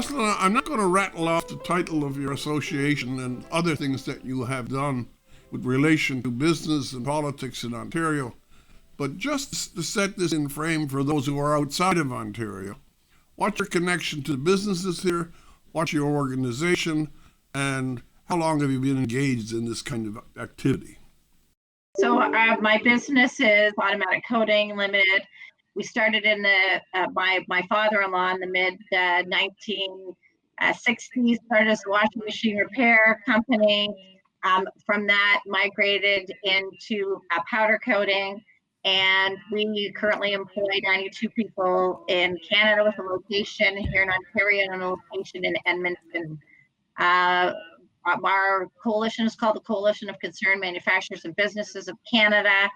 Jocelyn, I'm not going to rattle off the title of your association and other things that you have done with relation to business and politics in Ontario, but just to set this in frame for those who are outside of Ontario, what's your connection to the businesses here? What's your organization? And how long have you been engaged in this kind of activity? So my business is Automatic Coating Limited. We started in the my father-in-law in the mid 1960s, started as a washing machine repair company. From that, migrated into powder coating, and we currently employ 92 people in Canada with a location here in Ontario and a location in Edmonton. Our coalition is called the Coalition of Concerned Manufacturers and Businesses of Canada,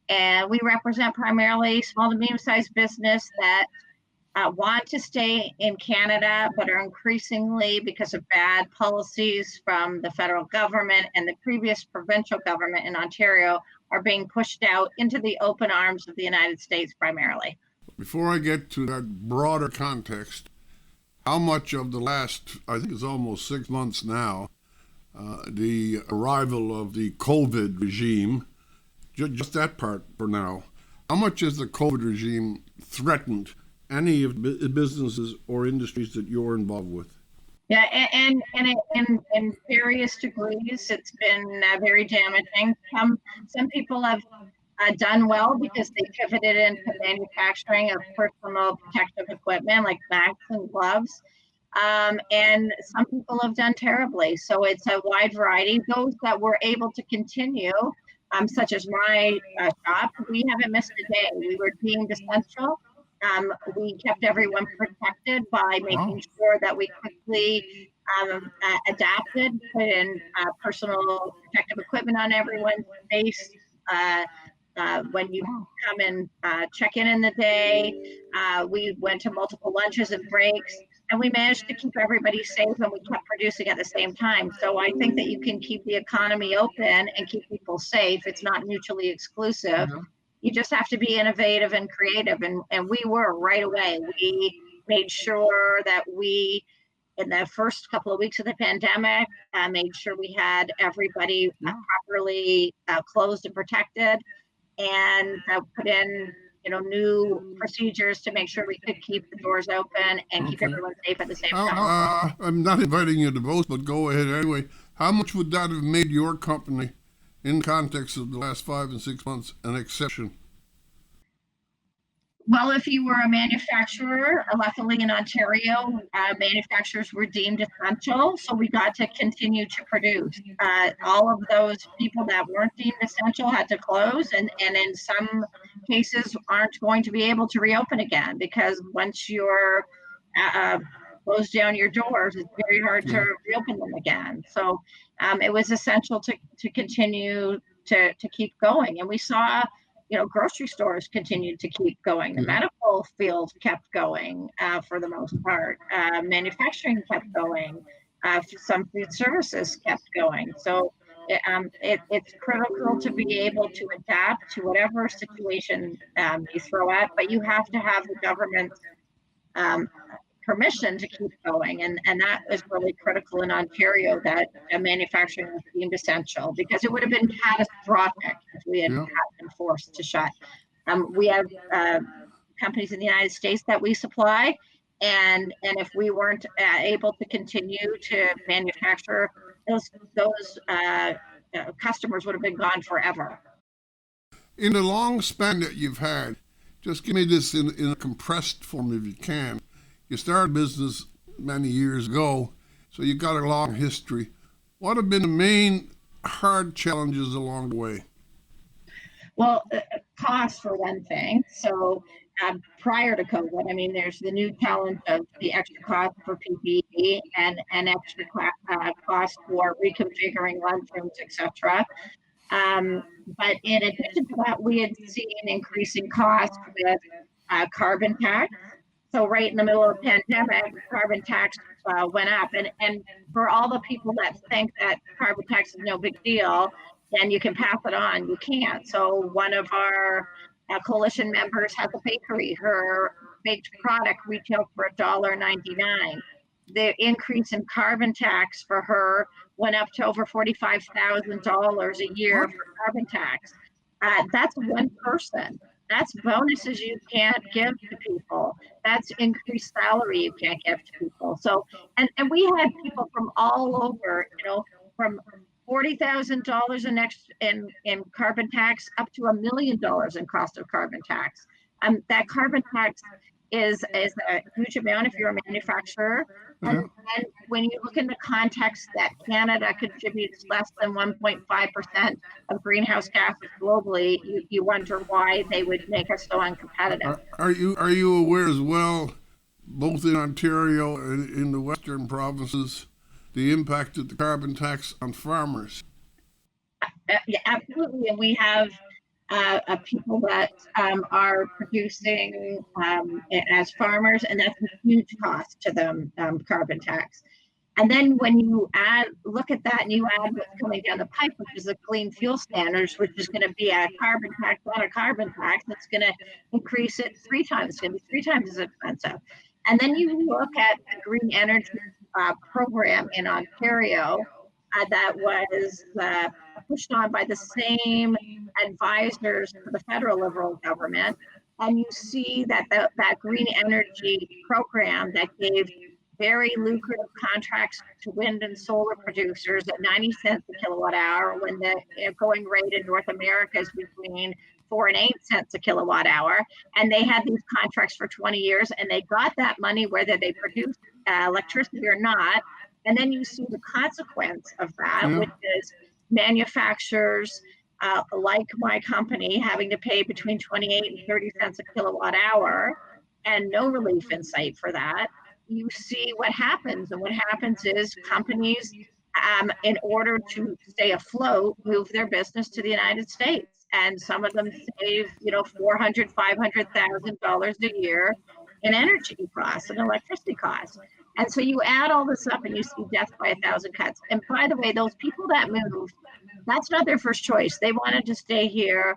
and we represent primarily small to medium-sized business that want to stay in Canada, but are increasingly, because of bad policies from the federal government and the previous provincial government in Ontario, are being pushed out into the open arms of the United States primarily. Before I get to that broader context, how much of the last, I think it's almost 6 months now, the arrival of the COVID regime, just that part for now, how much has the COVID regime threatened any of the businesses or industries that you're involved with? Yeah, and in various degrees, it's been very damaging. Some people have done well because they pivoted into manufacturing of personal protective equipment like masks and gloves. And some people have done terribly. So it's a wide variety. Those that were able to continue, such as my shop, we haven't missed a day. We were deemed essential. We kept everyone protected by making sure that we quickly adapted, put in personal protective equipment on everyone's face. When you come and check in the day, we went to multiple lunches and breaks, and we managed to keep everybody safe, and we kept producing at the same time. So I think that you can keep the economy open and keep people safe. It's not mutually exclusive. Mm-hmm. You just have to be innovative and creative, and we were right away. We made sure that we, in the first couple of weeks of the pandemic, made sure we had everybody properly closed and protected, and put in new procedures to make sure we could keep the doors open and keep everyone safe at the same time. I'm not inviting you to both, but go ahead anyway. How much would that have made your company, in context of the last 5 and 6 months, an exception? Well, if you were a manufacturer, luckily in Ontario, manufacturers were deemed essential, so we got to continue to produce. All of those people that weren't deemed essential had to close, and in some cases aren't going to be able to reopen again, because once you're close down your doors, it's very hard to reopen them again. So it was essential to continue to keep going. And we saw, grocery stores continued to keep going. The medical field kept going for the most part. Manufacturing kept going. Some food services kept going. So it's critical to be able to adapt to whatever situation you throw at, but you have to have the government's permission to keep going, and that is really critical in Ontario, that manufacturing was deemed essential, because it would have been catastrophic if we had been forced to shut. We have companies in the United States that we supply, and if we weren't able to continue to manufacture, those customers would have been gone forever. In the long span that you've had, just give me this in a compressed form if you can. You started business many years ago, so you've got a long history. What have been the main hard challenges along the way? Well, cost for one thing. So prior to COVID, there's the new challenge of the extra cost for PPE and extra cost for reconfiguring lunchrooms, etc. But in addition to that, we had seen increasing costs with carbon tax. So right in the middle of the pandemic, carbon tax went up. And for all the people that think that carbon tax is no big deal, then you can pass it on. You can't. So one of our coalition members has a bakery. Her baked product retails for $1.99. the increase in carbon tax for her went up to over $45,000 a year What? for carbon tax. That's one person. That's bonuses you can't give to people. That's increased salary you can't give to people. So, and we had people from all over, from $40,000 in carbon tax up to $1 million in cost of carbon tax. That carbon tax is a huge amount if you're a manufacturer. And, Yeah. and when you look in the context that Canada contributes less than 1.5% of greenhouse gases globally, you wonder why they would make us so uncompetitive. Are you aware as well, both in Ontario and in the western provinces, the impact of the carbon tax on farmers? Yeah, absolutely. And we have people that are producing as farmers, and that's a huge cost to them, carbon tax. And then when you look at that and you add what's coming down the pipe, which is the clean fuel standards, which is going to be a carbon tax on a carbon tax, that's going to increase it 3 times. It's going to be 3 times as expensive. And then you look at the green energy program in Ontario that was pushed on by the same advisors to the federal Liberal government. And you see that that green energy program that gave very lucrative contracts to wind and solar producers at 90 cents a kilowatt hour, when the going rate in North America is between 4 and 8 cents a kilowatt hour. And they had these contracts for 20 years, and they got that money whether they produced electricity or not. And then you see the consequence of that, Yeah. which is manufacturers like my company having to pay between 28 and 30 cents a kilowatt hour, and no relief in sight for that. You see what happens. And what happens is companies, in order to stay afloat, move their business to the United States. And some of them save, $400,000, $500,000 a year in energy costs and electricity costs. And so you add all this up and you see death by 1,000 cuts. And by the way, those people that moved, that's not their first choice. They wanted to stay here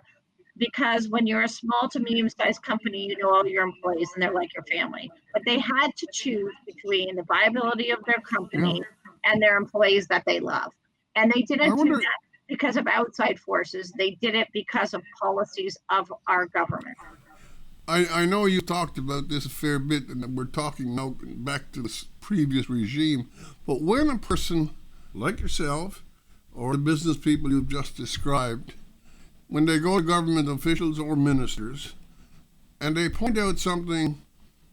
because when you're a small to medium-sized company, you know all your employees and they're like your family. But they had to choose between the viability of their company and their employees that they love. And they didn't do that because of outside forces. They did it because of policies of our government. I know you talked about this a fair bit, and we're talking now back to this previous regime, but when a person like yourself or the business people you've just described, when they go to government officials or ministers and they point out something,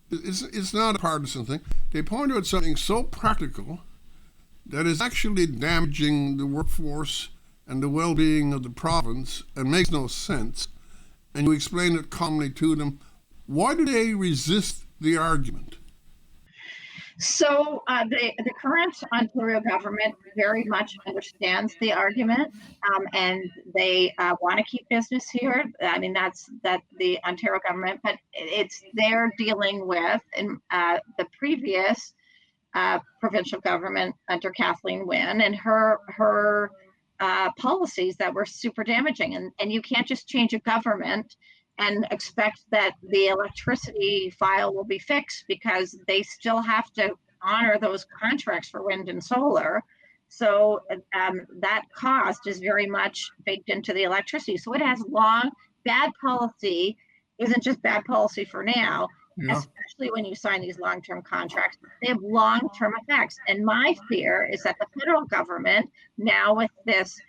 it's not a partisan thing, they point out something so practical that is actually damaging the workforce and the well-being of the province and makes no sense, and you explain it calmly to them, why do they resist the argument? So the current Ontario government very much understands the argument, and they want to keep business here. I mean, that's the Ontario government, but they're dealing with the previous provincial government under Kathleen Wynne and her policies that were super damaging. And you can't just change a government and expect that the electricity file will be fixed, because they still have to honor those contracts for wind and solar. So that cost is very much baked into the electricity. So it has bad policy isn't just bad policy for now, especially when you sign these long-term contracts. They have long-term effects. And my fear is that the federal government, now with this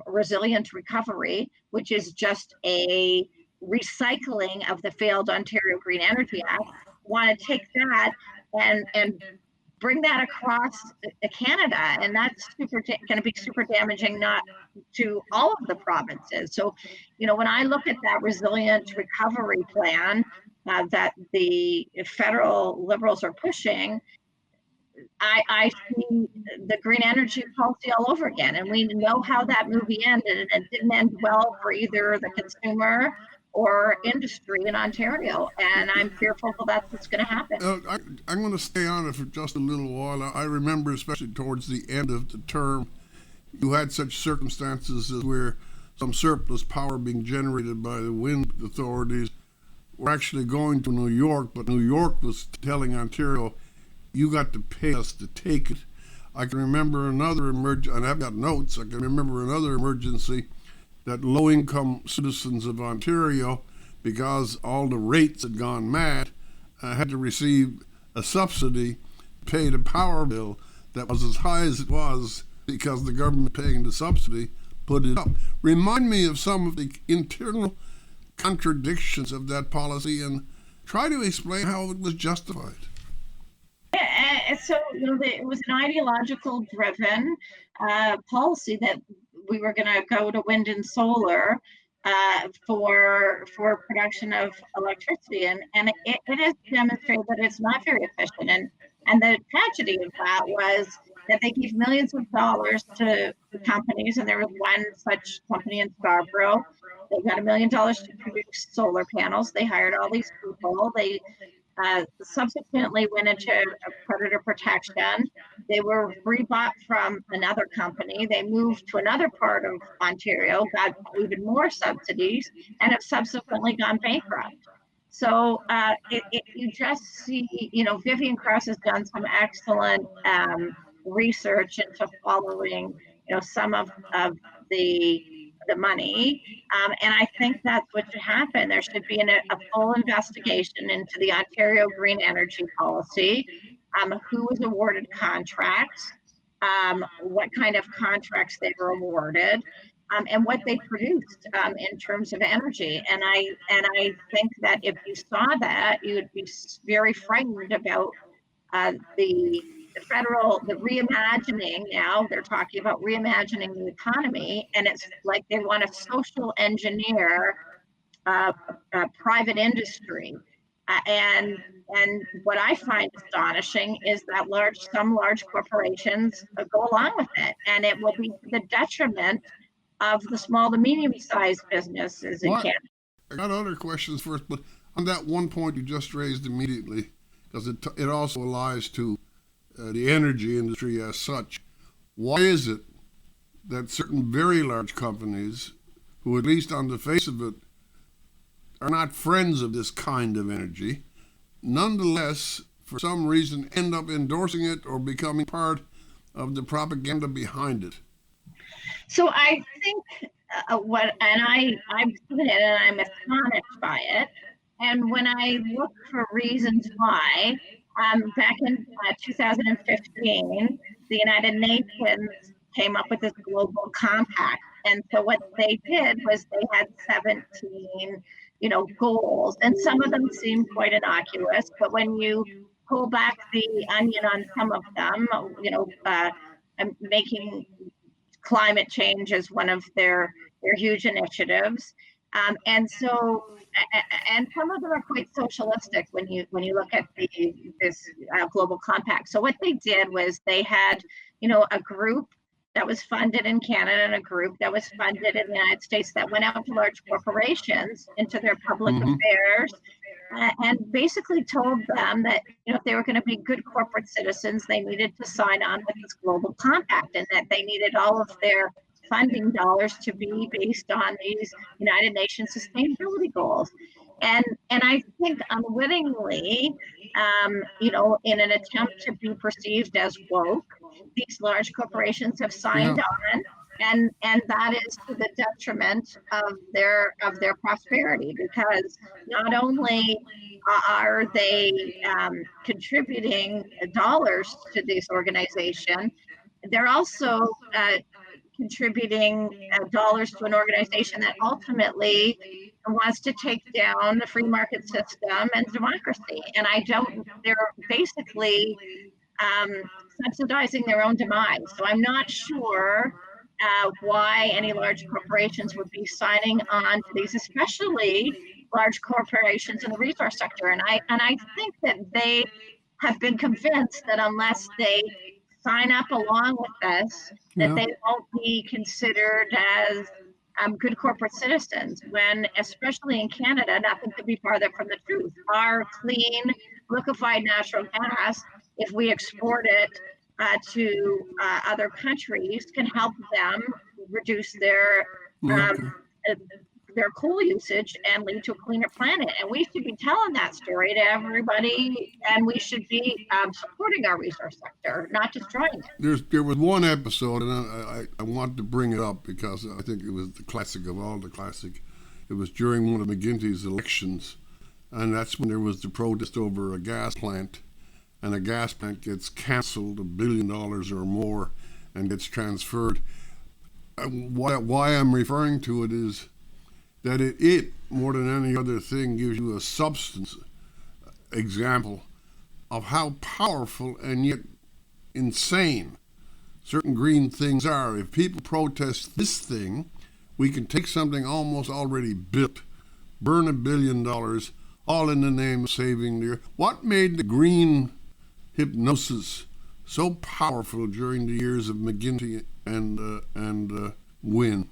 resilient recovery, which is just a recycling of the failed Ontario Green Energy Act, want to take that and bring that across Canada, and that's going to be super damaging, not to all of the provinces. So, when I look at that resilient recovery plan that the federal Liberals are pushing, I see the green energy policy all over again. And we know how that movie ended, and it didn't end well for either the consumer or industry in Ontario. And I'm fearful that's what's going to happen. I'm going to stay on it for just a little while. I remember, especially towards the end of the term, you had such circumstances where some surplus power being generated by the wind authorities were actually going to New York, but New York was telling Ontario, you got to pay us to take it. I can remember another emergency, and I've got notes, I can remember another emergency that low-income citizens of Ontario, because all the rates had gone mad, had to receive a subsidy, pay the power bill that was as high as it was because the government paying the subsidy put it up. Remind me of some of the internal contradictions of that policy and try to explain how it was justified. So it was an ideological driven policy that we were going to go to wind and solar for production of electricity, and it has demonstrated that it's not very efficient. And the tragedy of that was that they gave millions of dollars to companies, and there was one such company in Scarborough. They got $1 million to produce solar panels. They hired all these people. They subsequently went into predator protection. They were rebought from another company. They moved to another part of Ontario, got even more subsidies, and have subsequently gone bankrupt. So you just see, Vivian Cross has done some excellent research into following, some of the money. And I think that's what should happen. There should be a full investigation into the Ontario Green Energy Policy, who was awarded contracts, what kind of contracts they were awarded, and what they produced in terms of energy. And I think that if you saw that, you would be very frightened about the reimagining. Now they're talking about reimagining the economy, and it's like they want to social engineer private industry. And what I find astonishing is that some large corporations go along with it, and it will be to the detriment of the small to medium-sized businesses in Canada. I got other questions first, but on that one point you just raised immediately, because it also applies to the energy industry as such. Why is it that certain very large companies, who at least on the face of it are not friends of this kind of energy, nonetheless, for some reason, end up endorsing it or becoming part of the propaganda behind it? So I think I've seen it and I'm astonished by it. And when I look for reasons why, back in 2015, the United Nations came up with this global compact. And so what they did was they had 17, goals, and some of them seem quite innocuous, but when you pull back the onion on some of them, making climate change is one of their huge initiatives. And some of them are quite socialistic when you look at this global compact. So what they did was they had, a group that was funded in Canada and a group that was funded in the United States that went out to large corporations into their public affairs and basically told them that, if they were going to be good corporate citizens, they needed to sign on with this global compact, and that they needed all of their funding dollars to be based on these United Nations sustainability goals. And I think unwittingly, in an attempt to be perceived as woke, these large corporations have signed on, and that is to the detriment of their prosperity, because not only are they contributing dollars to this organization, they're also contributing dollars to an organization that ultimately wants to take down the free market system and democracy. And they're basically subsidizing their own demise. So I'm not sure why any large corporations would be signing on to these, especially large corporations in the resource sector. And I think that they have been convinced that unless they sign up along with us, that they won't be considered as good corporate citizens, when, especially in Canada, nothing could be farther from the truth. Our clean, liquefied natural gas, if we export it to other countries, can help them reduce their their coal usage and lead to a cleaner planet. And we should be telling that story to everybody, and we should be supporting our resource sector, not destroying it. There was one episode, and I want to bring it up because I think it was the classic of all the classic. It was during one of McGuinty's elections, and that's when there was the protest over a gas plant, and a gas plant gets canceled, $1 billion or more, and gets transferred. Why I'm referring to it is that it more than any other thing gives you a substance example of how powerful and yet insane certain green things are. If people protest this thing, we can take something almost already built, burn $1 billion, all in the name of saving the earth. What made the green hypnosis so powerful during the years of McGuinty and Wynne?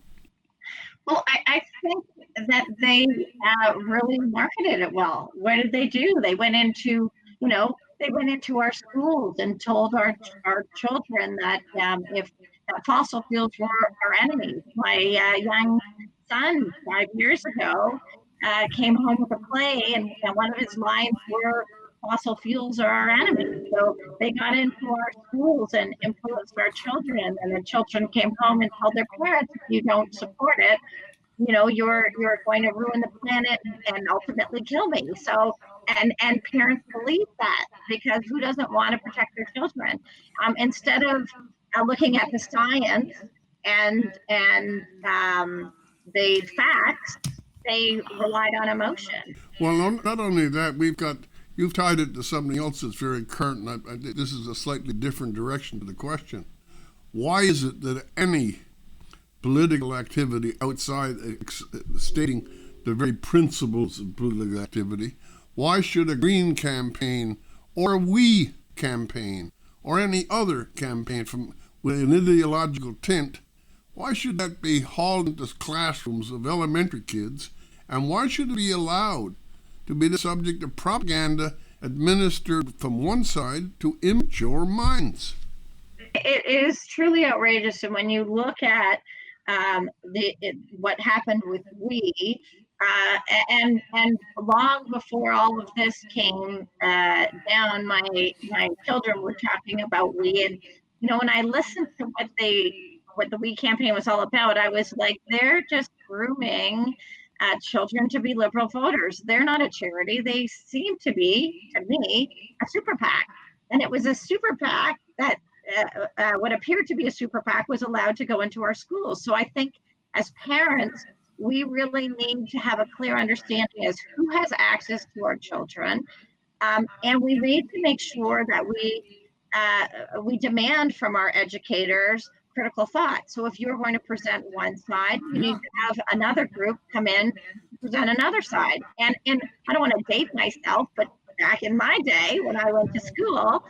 Well, I think that they really marketed it well. What did they do? They went into, our schools and told our children that if that fossil fuels were our enemies. My young son 5 years ago came home with a play, and one of his lines were fossil fuels are our enemies. So they got into our schools and influenced our children, and the children came home and told their parents, if you don't support it, you're going to ruin the planet and ultimately kill me. So and parents believe that, because who doesn't want to protect their children? Instead of looking at the science and the facts, they relied on emotion. Well, not only that, you've tied it to something else that's very current, and this is a slightly different direction to the question. Why is it that any political activity outside stating the very principles of political activity, why should a green campaign or a we campaign or any other campaign with an ideological tint, why should that be hauled into classrooms of elementary kids, and why should it be allowed to be the subject of propaganda administered from one side to immature minds? It is truly outrageous. And when you look at what happened with we, and long before all of this came down, my children were talking about we, and when I listened to what the we campaign was all about, I was like, they're just grooming children to be liberal voters. They're not a charity. They seem to be, to me, a super PAC. And it was a super PAC that what appeared to be a super PAC was allowed to go into our schools. So I think as parents, we really need to have a clear understanding as who has access to our children. And we need to make sure that we demand from our educators critical thought. So if you're going to present one side, you need to have another group come in, present another side. And I don't want to date myself, but back in my day when I went to school,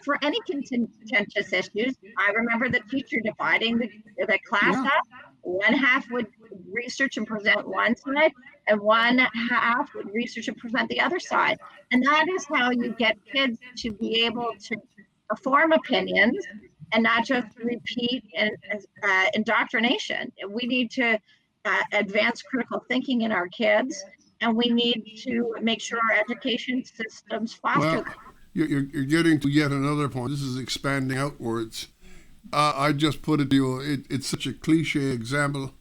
for any contentious issues, I remember the teacher dividing the class up. One half would research and present one side, and one half would research and present the other side. And that is how you get kids to be able to form opinions and not just repeat indoctrination. We need to advance critical thinking in our kids, and we need to make sure our education systems foster that. You're getting to yet another point. This is expanding outwards. I just put it to you, it's such a cliche example,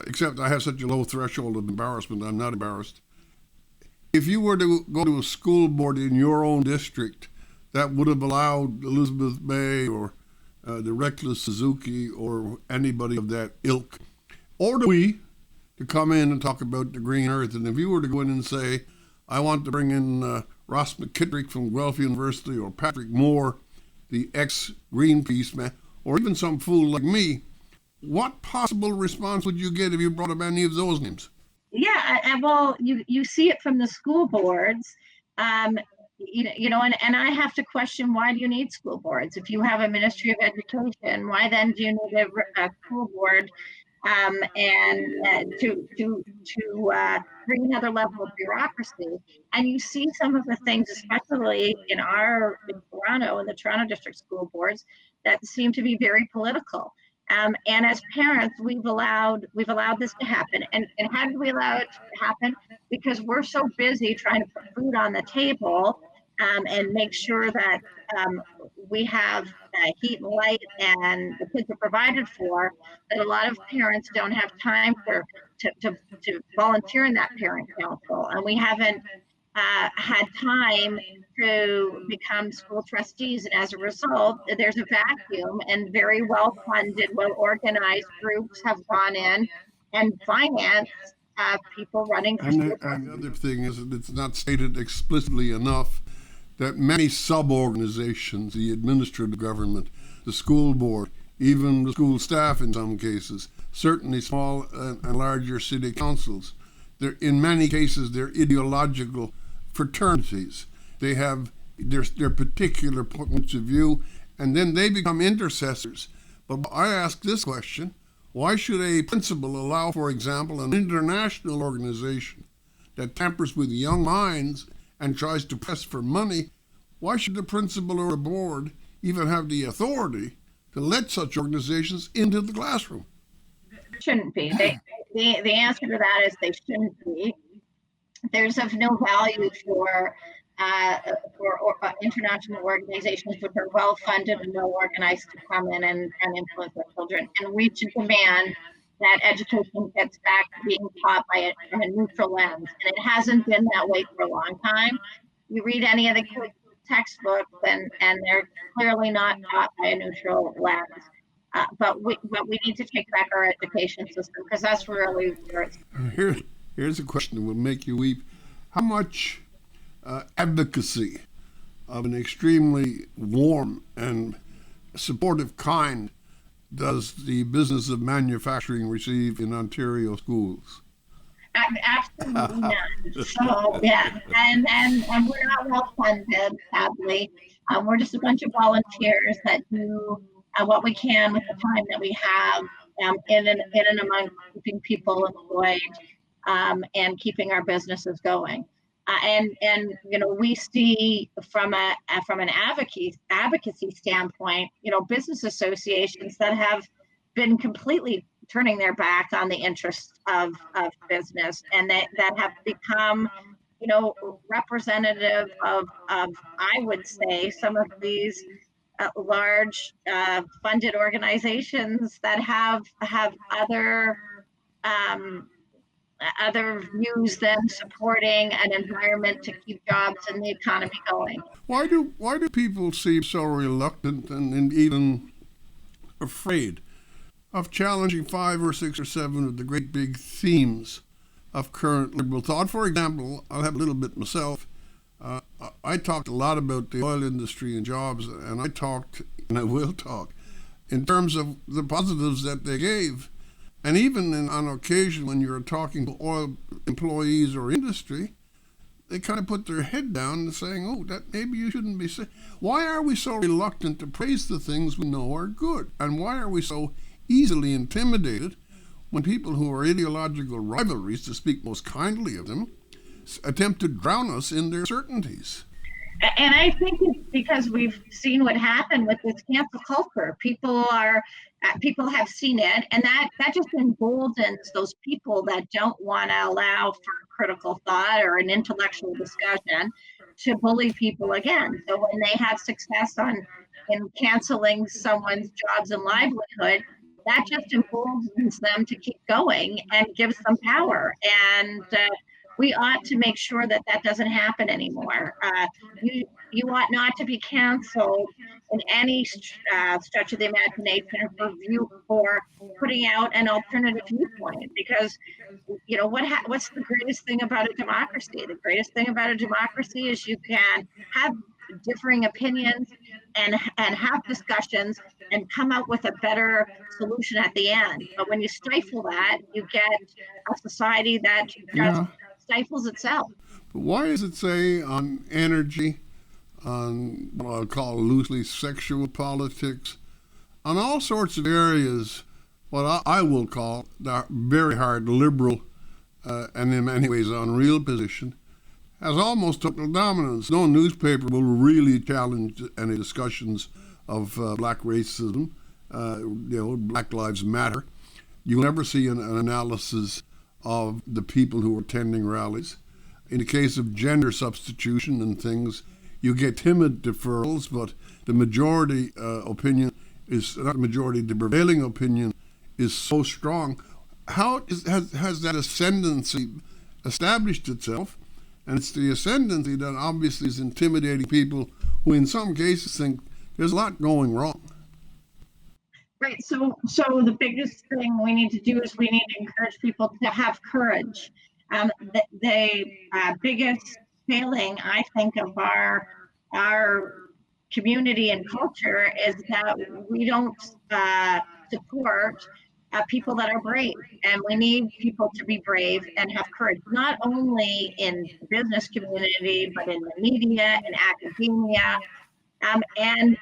except I have such a low threshold of embarrassment, I'm not embarrassed. If you were to go to a school board in your own district that would have allowed Elizabeth May or the reckless Suzuki or anybody of that ilk, or do we, to come in and talk about the green earth, and if you were to go in and say, I want to bring in Ross McKittrick from Guelph University, or Patrick Moore, the ex-Greenpeace man, or even some fool like me, what possible response would you get if you brought up any of those names? Yeah, well, you see it from the school boards, and I have to question, why do you need school boards? If you have a Ministry of Education, why then do you need a school board and to bring another level of bureaucracy? And you see some of the things, especially in Toronto, in the Toronto District School Boards, that seem to be very political. And as parents, we've allowed this to happen. And how did we allow it to happen? Because we're so busy trying to put food on the table, and make sure that we have heat and light and the kids are provided for, that a lot of parents don't have time to volunteer in that parent council. And we haven't had time to become school trustees. And as a result, there's a vacuum, and very well funded, well organized groups have gone in and financed people running for school trustees. And the other thing is that it's not stated explicitly enough that many sub-organizations, the administrative government, the school board, even the school staff in some cases, certainly small and larger city councils, in many cases they're ideological fraternities. They have their particular points of view, and then they become intercessors. But I ask this question: why should a principal allow, for example, an international organization that tampers with young minds and tries to press for money? Why should the principal or the board even have the authority to let such organizations into the classroom? Shouldn't be. The answer to that is they shouldn't be. There's of no value for international organizations which are well funded and well organized to come in and influence our children. And we should demand that education gets back to being taught from a neutral lens. And it hasn't been that way for a long time. You read any of the kids' textbooks, and they're clearly not taught by a neutral lens. But we need to take back our education system, because that's really where it's. Here's a question that will make you weep. How much advocacy of an extremely warm and supportive kind does the business of manufacturing receive in Ontario schools? Absolutely none. So yeah, and we're not well funded, sadly. We're just a bunch of volunteers that do what we can with the time that we have, in and among keeping people employed, and keeping our businesses going. And we see from an advocacy standpoint, business associations that have been completely turning their back on the interests of business, and that have become representative of I would say some of these large funded organizations that have other views than supporting an environment to keep jobs and the economy going. Why do people seem so reluctant and even afraid of challenging 5 or 6 or 7 of the great big themes of current liberal thought? For example, I'll have a little bit myself. I talked a lot about the oil industry and jobs, and I will talk in terms of the positives that they gave. And even on occasion when you're talking to oil employees or industry, they kind of put their head down and saying, oh, that maybe you shouldn't be saying. Why are we so reluctant to praise the things we know are good? And why are we so easily intimidated when people who are ideological rivalries, to speak most kindly of them, attempt to drown us in their certainties? And I think it's because we've seen what happened with this cancel culture. People have seen it, and that just emboldens those people that don't want to allow for critical thought or an intellectual discussion to bully people again. So when they have success in canceling someone's jobs and livelihood, that just emboldens them to keep going and gives them power. And we ought to make sure that doesn't happen anymore. You ought not to be canceled in any stretch of the imagination for putting out an alternative viewpoint, because what's the greatest thing about a democracy? The greatest thing about a democracy is you can have differing opinions and have discussions and come out with a better solution at the end. But when you stifle that, you get a society that just stifles itself. But why does it say on energy, on what I'll call loosely sexual politics, on all sorts of areas, what I will call the very hard liberal and in many ways unreal position, has almost total dominance? No newspaper will really challenge any discussions of black racism, Black Lives Matter. You'll never see an analysis of the people who are attending rallies. In the case of gender substitution and things, you get timid deferrals, but the majority opinion is not the majority. The prevailing opinion is so strong. How has that ascendancy established itself? And it's the ascendancy that obviously is intimidating people who, in some cases, think there's a lot going wrong. Right. So the biggest thing we need to do is we need to encourage people to have courage. The biggest failing, I think, of our community and culture is that we don't support people that are brave, and we need people to be brave and have courage, not only in the business community, but in the media and academia. And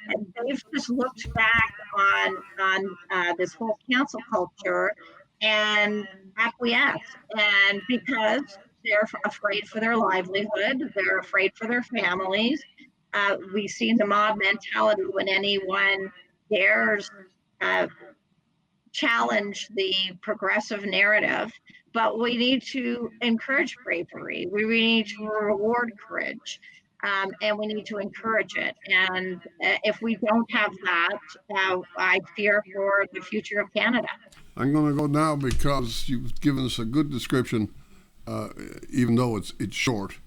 they've just looked back on this whole cancel culture and acquiesced. And because they're afraid for their livelihood, they're afraid for their families. We've seen the mob mentality when anyone dares challenge the progressive narrative. But we need to encourage bravery. We need to reward courage. And we need to encourage it. And if we don't have that, I fear for the future of Canada. I'm going to go now because you've given us a good description, even though it's short,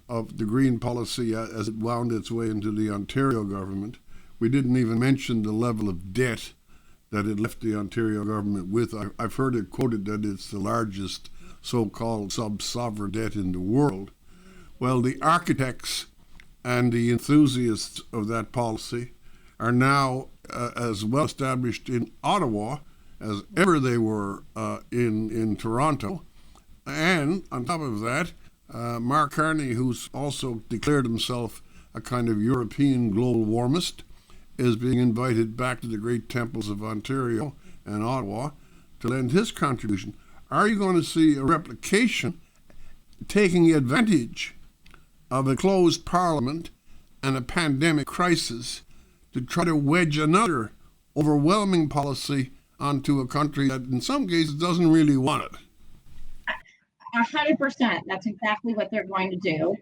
of the green policy as it wound its way into the Ontario government. We didn't even mention the level of debt that it left the Ontario government with. I've heard it quoted that it's the largest so-called sub-sovereign debt in the world. Well, the architects and the enthusiasts of that policy are now as well established in Ottawa as ever they were in Toronto. And on top of that, Mark Carney, who's also declared himself a kind of European global warmist, is being invited back to the great temples of Ontario and Ottawa to lend his contribution. Are you going to see a replication taking advantage of a closed parliament and a pandemic crisis to try to wedge another overwhelming policy onto a country that in some cases doesn't really want it? 100%. That's exactly what they're going to do.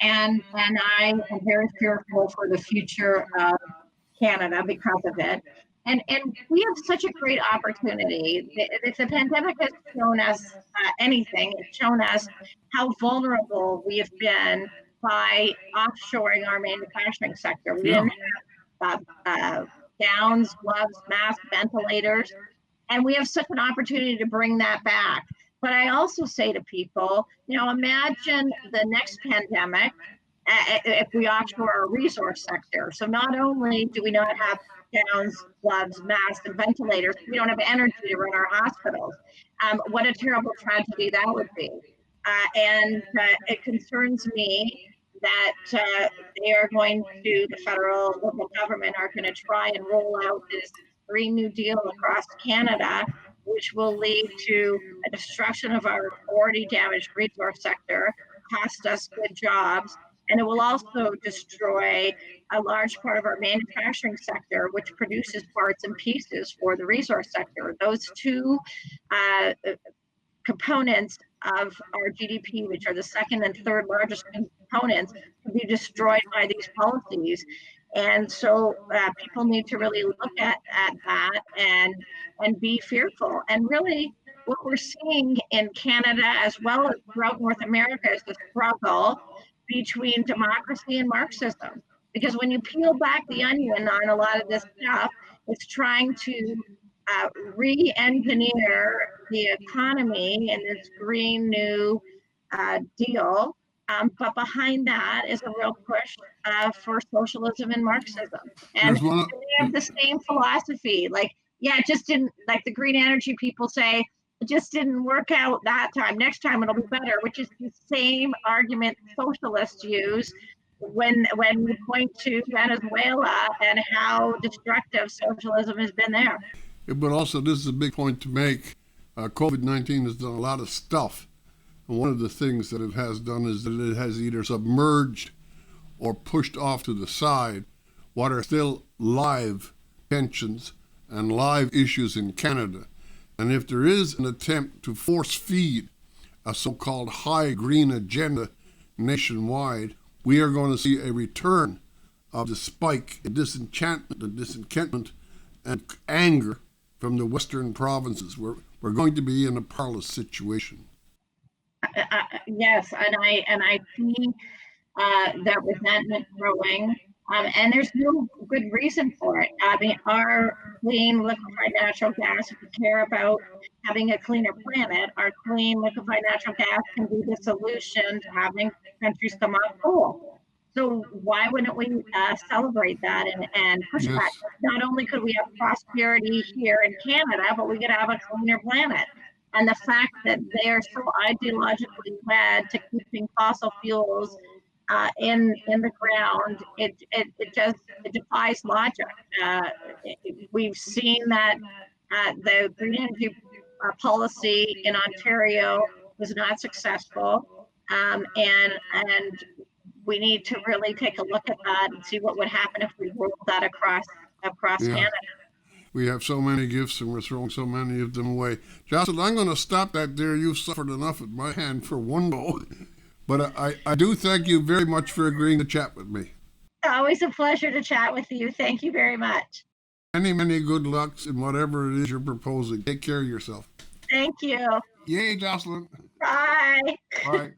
And I am very fearful for the future of Canada because of it. And we have such a great opportunity. If the pandemic has shown us anything, it's shown us how vulnerable we have been by offshoring our manufacturing sector. We didn't have gowns, gloves, masks, ventilators, and we have such an opportunity to bring that back. But I also say to people, imagine the next pandemic if we offshore our resource sector. So not only do we not have gowns, gloves, masks, and ventilators, we don't have energy to run our hospitals. What a terrible tragedy that would be. And it concerns me that they are going to, the federal local government are going to try and roll out this Green New Deal across Canada, which will lead to a destruction of our already damaged resource sector, cost us good jobs, and it will also destroy a large part of our manufacturing sector, which produces parts and pieces for the resource sector. Those two components of our GDP, which are the second and third largest components, can be destroyed by these policies. And so people need to really look at that and be fearful. And really, what we're seeing in Canada as well as throughout North America is the struggle between democracy and Marxism. Because when you peel back the onion on a lot of this stuff, it's trying to re-engineer the economy in this Green New Deal. But behind that is a real push for socialism and Marxism. And they have the same philosophy. It just didn't, like the green energy people say, it just didn't work out that time. Next time it'll be better, which is the same argument socialists use when we point to Venezuela and how destructive socialism has been there. But also, this is a big point to make. COVID-19 has done a lot of stuff. And one of the things that it has done is that it has either submerged or pushed off to the side what are still live tensions and live issues in Canada. And if there is an attempt to force feed a so-called high green agenda nationwide, we are going to see a return of the spike in disenchantment and anger from the Western provinces. We're going to be in a perilous situation. Yes, and I see that resentment growing, and there's no good reason for it. I mean, our clean liquefied natural gas, if we care about having a cleaner planet, our clean liquefied natural gas can be the solution to having countries come off coal. So why wouldn't we celebrate that and push back? Yes. Not only could we have prosperity here in Canada, but we could have a cleaner planet. And the fact that they are so ideologically wed to keeping fossil fuels in the ground, it defies logic. We've seen that the green energy policy in Ontario was not successful, and we need to really take a look at that and see what would happen if we rolled that across Yeah. Canada. We have so many gifts and we're throwing so many of them away. Jocelyn, I'm going to stop that there. You've suffered enough at my hand for one go. But I do thank you very much for agreeing to chat with me. Always a pleasure to chat with you. Thank you very much. Many, many good lucks in whatever it is you're proposing. Take care of yourself. Thank you. Yay, Jocelyn. Bye. Bye.